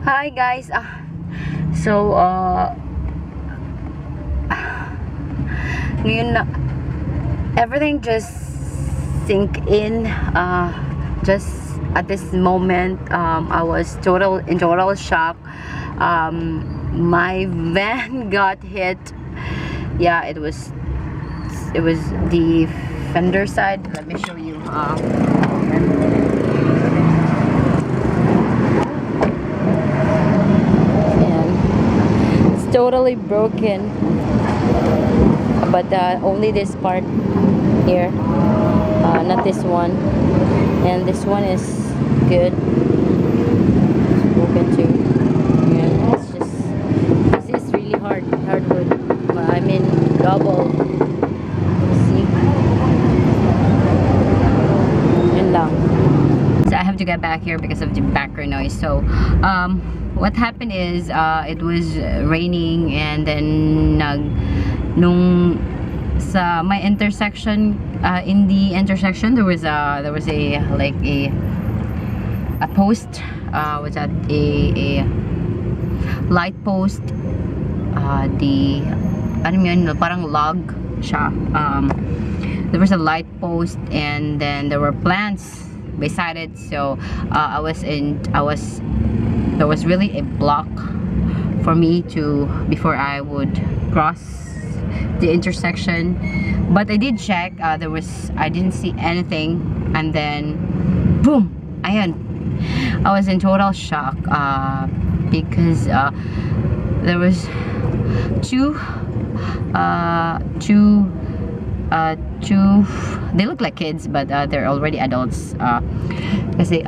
Hi guys. So ngayon na everything just sink in just at this moment. I was in total shock. My van got hit. Yeah, it was the fender side. Let me show you. And it's totally broken, but only this part here, not this one, and this one is good. It's broken too. Yeah, this is really hardwood. I mean double. See, yun lang. So I have to get back here because of the background noise. So what happened is it was raining, and then nung sa my intersection, in the intersection there was a like a post, was that a light post, the ano yun, parang log siya. There was a light post, and then there were plants beside it. So there was really a block for me to before I would cross the intersection. But I did check, I didn't see anything, and then boom, ayan, I was in total shock because there was two they look like kids, but they're already adults, because they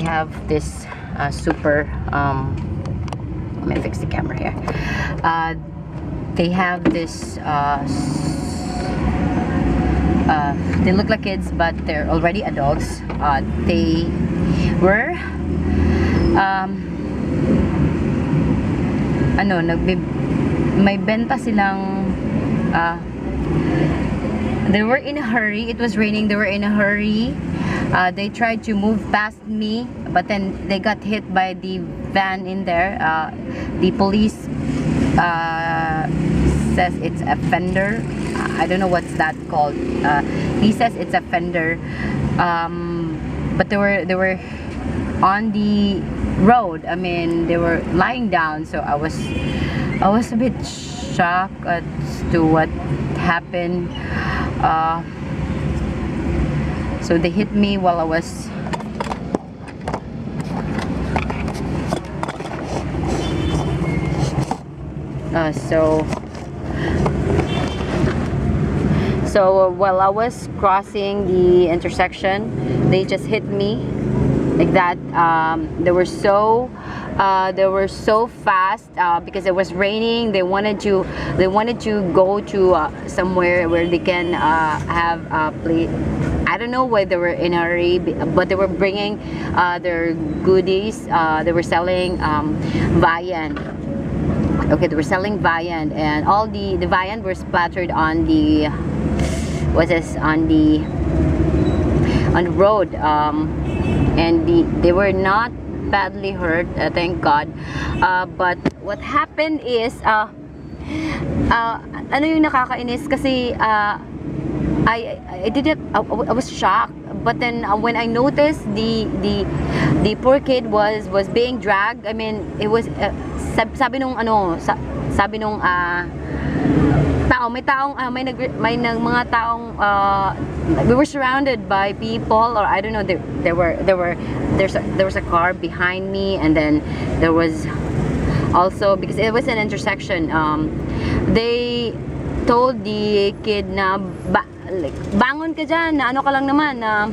have this super let me fix the camera here. They have this they look like kids, but they're already adults. They were may benta silang, they were in a hurry. It was raining. They were in a hurry. They tried to move past me, but then they got hit by the van in there. The police says it's a fender. I don't know what's that called. He says it's a fender, but they were on the road. I mean, they were lying down. So I was a bit shocked as to what happened. So they hit me while I was so while I was crossing the intersection, they just hit me like that. They were so fast because it was raining. They wanted to go to somewhere where they can have play. I don't know why they were in a hurry, but they were bringing their goodies. They were selling viand. Okay, they were selling viand, and all the viand were splattered on the on the road, and they were not badly hurt, thank God. But what happened is ano yung nakakainis kasi I was shocked, but then when I noticed the poor kid was being dragged. I mean, it was sabi nung tao, may mga taong we were surrounded by people, or I don't know, there was a car behind me, and then there was also, because it was an intersection, they told the kid na bangon ka dyan, na ano ka lang naman, na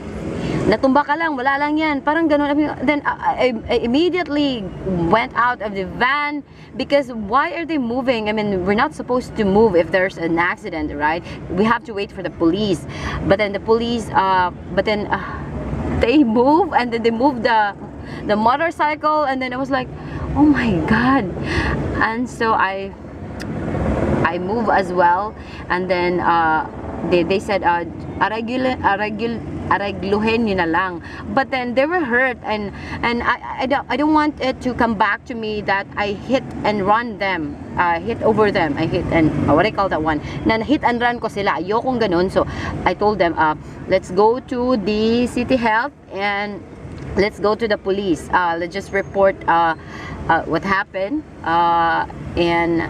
natumba ka lang, wala lang yan, parang ganun. Then I immediately went out of the van, because why are they moving? I mean, we're not supposed to move if there's an accident, right? We have to wait for the police. But then the police they move, and then they move the motorcycle, and then I was like, oh my God. And so I move as well, and then they said arregluhin nyo na lang. But then they were hurt, and I don't want it to come back to me that I hit and run them, hit over them. I hit and what I call that one, na hit and run ko sila. Ayokong ganun. So I told them, let's go to the city health and let's go to the police. Let's just report what happened, and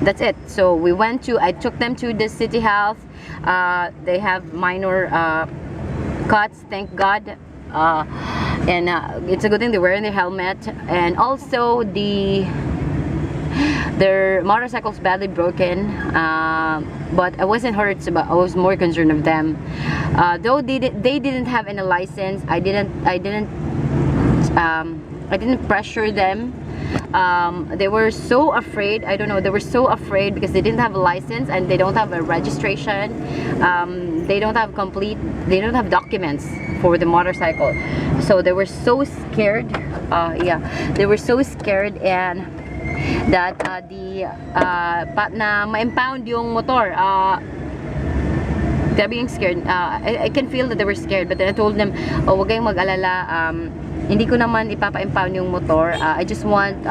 that's it. So we went to, I took them to the city health. They have minor cuts, thank God, and it's a good thing they're wearing their helmet, and also their motorcycle's badly broken, but I wasn't hurt, but I was more concerned of them. Though they didn't have any license, I didn't pressure them. They were so afraid. I don't know, they were so afraid because they didn't have a license and they don't have a registration. They don't have documents for the motorcycle, so they were so scared. Yeah, they were so scared, and that na ma-impound yung motor. They're being scared. I can feel that they were scared, but then I told them, oh, wag kayong mag-alala, hindi ko naman ipapa-impound yung motor. I just want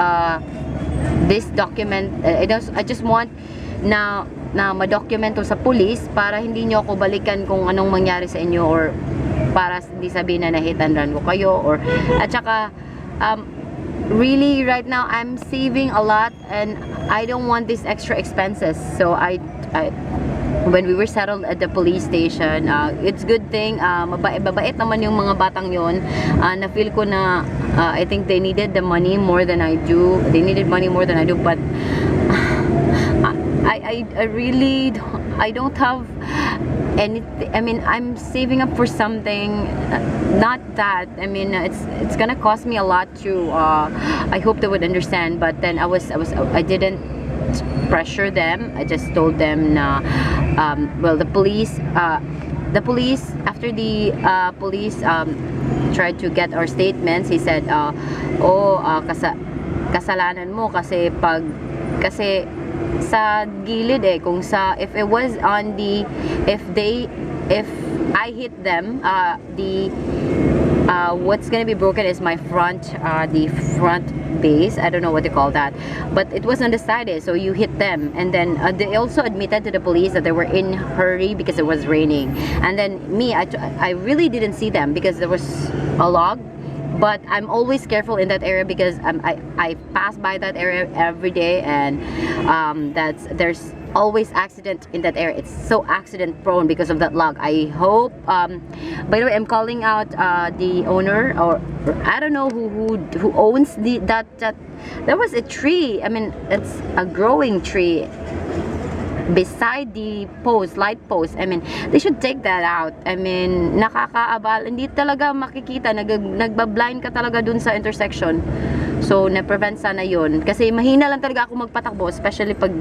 this document. I just want na ma-document to sa police para hindi nyo ako balikan kung anong mangyari sa inyo, or para hindi sabihin na hit and run ko kayo, or at saka really right now I'm saving a lot and I don't want these extra expenses. So I when we were settled at the police station, it's good thing, mabait naman yung mga batang yon. Na feel ko na I think they needed the money more than I do. They needed money more than I do, but I really don't have anything. I mean, I'm saving up for something, not that, I mean, it's gonna cost me a lot to I hope they would understand. But then I didn't pressure them. I just told them na well, the police after the police tried to get our statements, he said, kasalanan mo kasi sa gilid kung sa, if it was on the, if I hit them, what's gonna be broken is my front, the front base. I don't know what they call that, but it was on the side, so you hit them. And then they also admitted to the police that they were in hurry because it was raining. And then me, I really didn't see them because there was a log. But I'm always careful in that area because I pass by that area every day, and there's always accident in that area. It's so accident prone because of that log. I hope, by the way, I'm calling out the owner, or I don't know who owns that there was a tree. I mean, it's a growing tree beside the light post. I mean, they should take that out. I mean, nakakaabal, hindi talaga makikita, nagbablind ka talaga dun sa intersection. So na-prevent sana yun, kasi mahina lang talaga ako magpatakbo, especially pag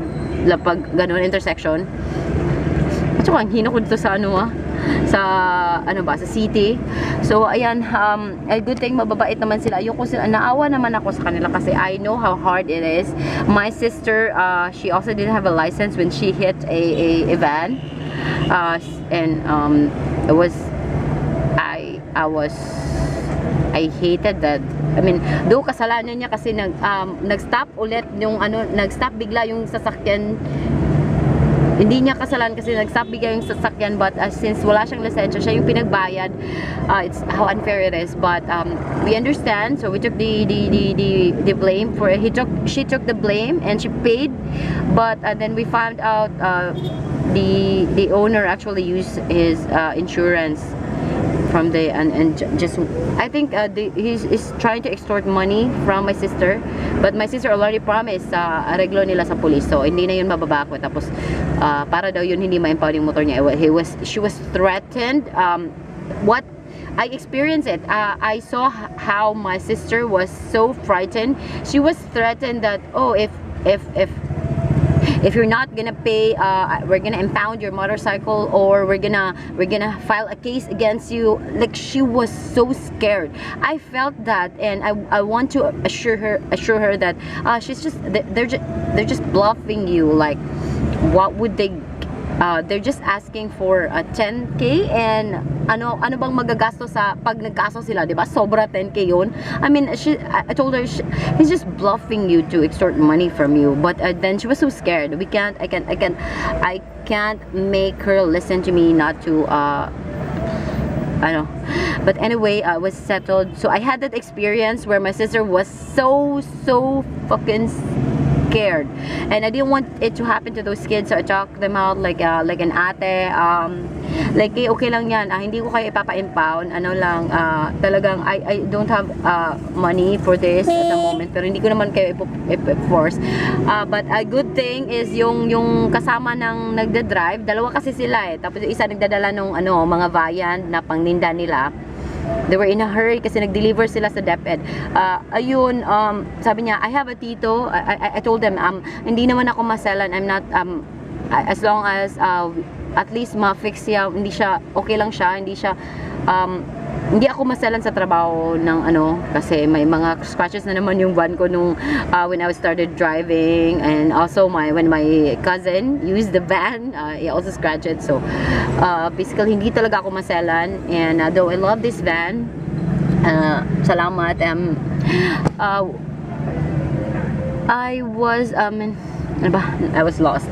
ganun intersection. At saka ang hina ko dito sa sa city. So ayan, a good thing mababait naman sila. Ayoko sila, naawa naman ako sa kanila kasi I know how hard it is. My sister, she also didn't have a license when she hit a van, and I hated that. I mean, do kasalanan niya kasi nag-stop ulit yung nag-stop bigla yung sasakyan. Hindi niya kasalanan kasi nag-stop bigla yung sasakyan, but since wala siyang lisensya, siya yung pinagbayad. It's how unfair it is, but we understand. So we took the blame for it. She took the blame and she paid, but then we found out the owner actually used his insurance from the and just I think he's trying to extort money from my sister, but my sister already promised areglo nila sa police, so hindi na yun mababako. Tapos para daw yun hindi ma-impound yung motor niya. She was threatened. What I experienced it, I saw how my sister was so frightened. She was threatened that, oh, if you're not gonna pay, we're gonna impound your motorcycle, or we're gonna file a case against you. Like, she was so scared. I felt that, and I want to assure her that they're just bluffing you. Like, what would they? They're just asking for a 10K, and ano bang magagastos sa pag nagkaso sila, 'di ba? Sobra 10k 'yun. I mean, I told her he's just bluffing you to extort money from you. But then she was so scared. I can't make her listen to me not to I know. But anyway, I was settled. So I had that experience where my sister was so fucking scared, and I didn't want it to happen to those kids. So I talked them out like an ate, like okay lang yan, hindi ko kayo ipapa-impound, ano lang, talagang I don't have money for this at the moment, pero hindi ko naman kayo force. But a good thing is yung kasama ng nagda-drive, dalawa kasi sila tapos yung isa nagdadala nung mga viand na pangninda nila. They were in a hurry kasi nag-deliver sila sa DepEd. Ayun, sabi niya, I have a tito. I told them, hindi naman ako maselan. I'm not, as long as at least ma-fix siya, hindi siya, okay lang siya, hindi ako maselan sa trabaho ng kasi may mga scratches na naman yung van ko nung when I started driving, and also when my cousin used the van, he also scratched it. So basically hindi talaga ako maselan, and though I love this van, salamat. I was I was lost.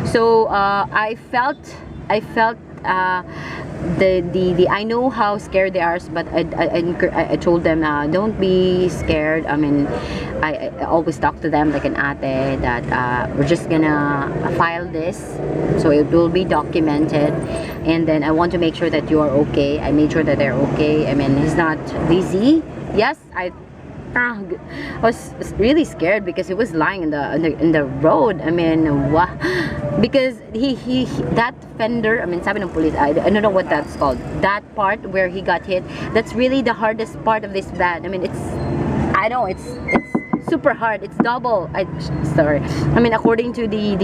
So I felt I know how scared they are, but I told them, don't be scared. I mean, I always talk to them like an ate that we're just gonna file this so it will be documented, and then I want to make sure that you are okay. I made sure that they're okay. I mean, he's not dizzy. Yes, I was really scared because he was lying in the road. I mean, because he that fender, I mean, sabi ng police, I don't know what that's called, that part where he got hit, that's really the hardest part of this van. I mean, it's super hard. It's double. Sorry. I mean, according to the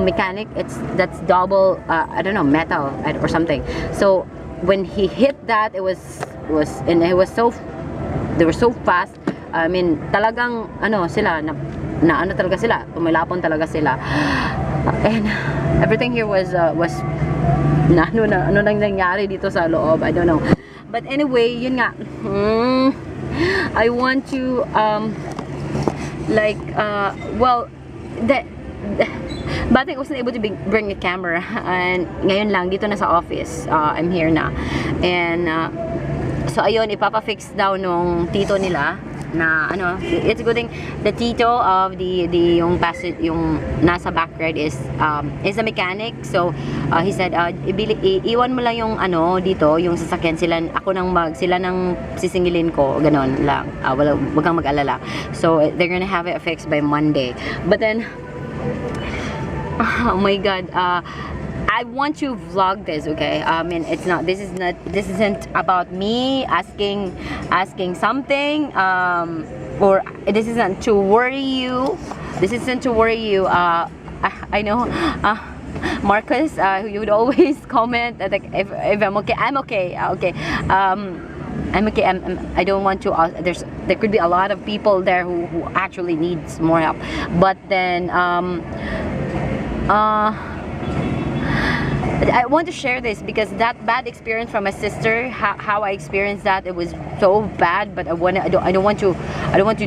mechanic, that's double. I don't know, metal or something. So when he hit that, they were so fast. I mean, talagang sila na talaga sila, tumilapon talaga sila, and everything here was ano nang nangyari dito sa loob, I don't know. But anyway, yun nga, I want to but I wasn't able to bring a camera, and ngayon lang dito na sa office, I'm here na, and so ayun, ipapa-fix daw nung tito nila na it's a good thing the tito of yung nasa background is a mechanic. So he said, iwan mo lang yung dito, yung sasakyan, sila nang sisingilin ko, ganon lang, wag kang mag-alala. So they're gonna have it fixed by Monday. But then oh my god, I want to vlog this, okay? I mean, this isn't about me asking something, or this isn't to worry you. I know, Marcus, you would always comment that, like, if I'm okay, I'm okay. Okay. I'm okay. I don't want to. There could be a lot of people there who actually needs more help. But then I want to share this because that bad experience from my sister, how I experienced that, it was so bad. But I don't want to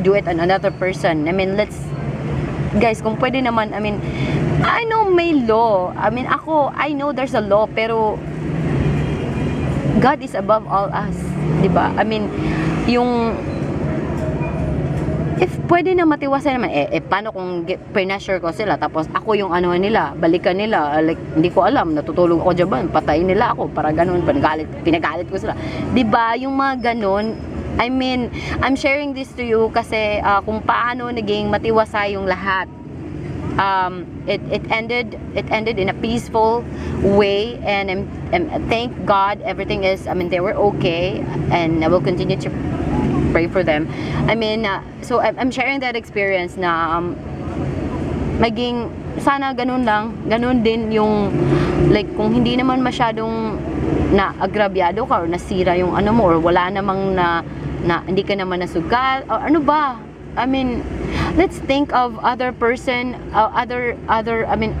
do it on another person. I mean, guys, kung pwede naman, I mean, I know may law. I mean, I know there's a law, pero God is above all us, diba? I mean, if pwede na matiwasan naman, paano kung pressure ko sila, tapos ako yung nila, balikan nila, like, hindi ko alam, natutulog ako dyan, patayin nila ako, para ganun, pinagalit ko sila. Diba, yung mga ganun, I mean, I'm sharing this to you kasi kung paano naging matiwasay yung lahat. It ended in a peaceful way, and thank God everything is, I mean, they were okay, and I will continue to pray for them. I mean, so I'm sharing that experience na maging sana ganun din yung, like, kung hindi naman masyadong na-agrabyado ka or nasira yung mo, or wala namang na hindi ka naman nasugal or ano ba. I mean, let's think of other person, I mean,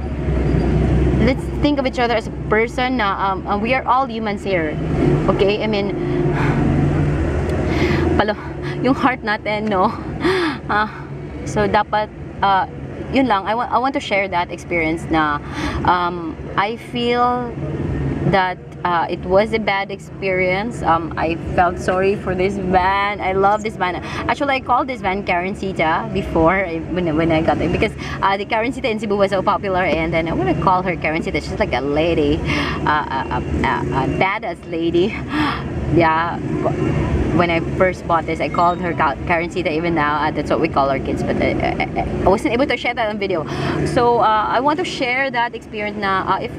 let's think of each other as a person na we are all humans here. Okay? I mean, yung heart natin, no? So dapat yun lang. I want to share that experience na I feel that it was a bad experience. I felt sorry for this van. I love this van. Actually, I called this van Karencita before when I got it, because the Karencita in Cebu was so popular, and then I want to call her Karencita. She's like a lady, a badass lady. Yeah. When I first bought this, I called her Karencita. Even now, that's what we call our kids. But I wasn't able to share that on video. So I want to share that experience na if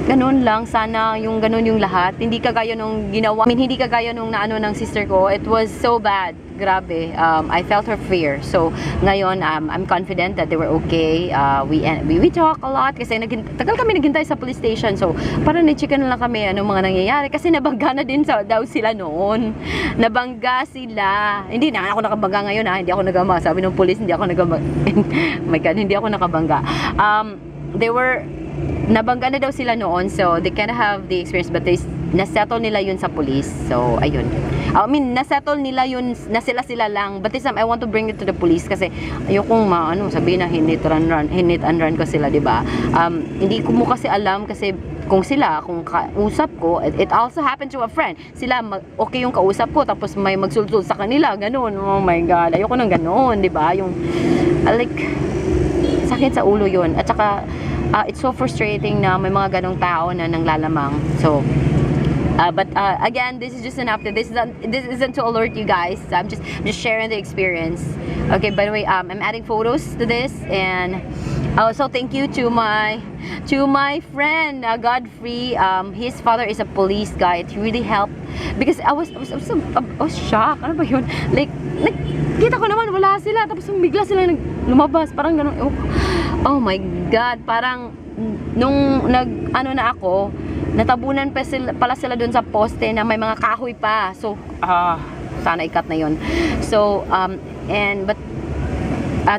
ganun lang, sana yung ganun yung lahat. Hindi kagaya nung ginawa. I mean, hindi kagaya nung naano ng sister ko. It was so bad. Grabe. I felt her fear. So, ngayon, I'm confident that they were okay. We talk a lot kasi tagal kami naghintay sa police station. So, parang na-chicken lang kami anong mga nangyayari. Kasi nabangga na din daw sila noon. Nabangga sila. Hindi na ako nakabangga ngayon, ha. Hindi ako nagama. Sabi ng police, hindi ako nagama. Oh my God, hindi ako nakabangga. They were nabangga na daw sila noon, so they kind of have the experience, but nasettle nila yun sa police. So ayun, I mean nasettle nila yun na sila lang, but this time I want to bring it to the police kasi ayokong sabihin na hit and run ko sila, diba? Hindi ko mo kasi alam kasi kung kausap ko, it also happened to a friend. Sila okay yung kausap ko, tapos may magsulsul sa kanila, ganun. Oh my God, ayoko nang ganun, diba? Yung like sakit sa ulo yun. At saka it's so frustrating na may mga ganong tao na nanglalamang. So but again, this is just an update. This isn't to alert you guys. I'm just sharing the experience. Okay, by the way, I'm adding photos to this, and also thank you to my friend Godfrey. His father is a police guy. It really helped because I was shocked. Ano ba yun? Like kita ko naman wala sila, tapos bigla sila lumabas, parang ganun. Oh my God, parang nung na ako, natabunan pala sila dun sa poste na may mga kahoy pa. So sana ikat na yun. So but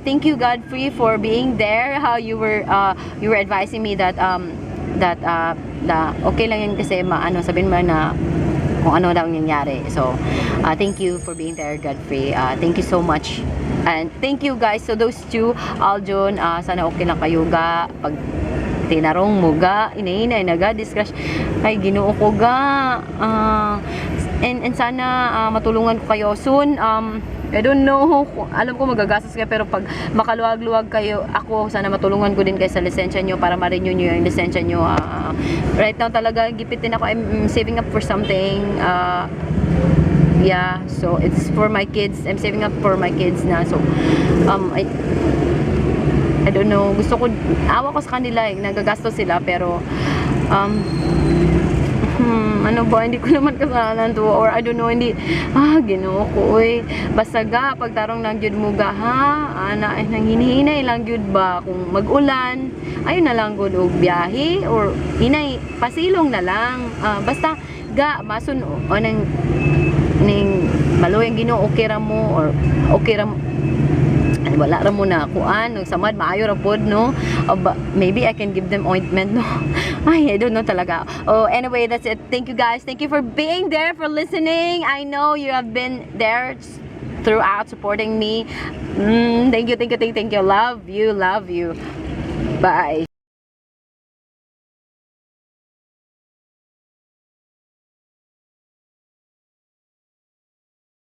thank you Godfrey for being there. How you were advising me that okay lang yun kasi sabihin mo na kung ano daw nangyari. So thank you for being there Godfrey. Thank you so much, and thank you guys. So those two, Aljon, sana okay lang kayo ga pag tinarong mo ga inainay naga discuss ay Ginoo ko ga, and sana matulungan ko kayo soon. I don't know, alam ko magagastos kayo, pero pag makaluwag-luwag kayo, ako sana matulungan ko din kayo sa lisensya nyo para ma-renew nyo yung lisensya nyo. Right now talaga gipitin ako. I'm saving up for something. Yeah, so it's for my kids. I'm saving up for my kids na. So I don't know, gusto ko, awa ko sa kanila, nagagastos sila, pero ano ba, hindi ko naman kasalanan to, or I don't know, hindi, Ginoo ko, basta ga, pagtarong ng jud mo ga, nang hinihinay lang jud ba, kung mag-ulan, ayun na lang gud og biyahe, or hinay, pasilong na lang, basta ga, masun, o nang maloy ang Ginoo, okay ra mo, or okay ra mo, wala ra mo na kuan samad maayo ra pod, no? Maybe I can give them ointment, no? I don't know talaga. Anyway, that's it. Thank you guys, thank you for being there, for listening. I know you have been there throughout supporting me. Thank you. Love you. Bye.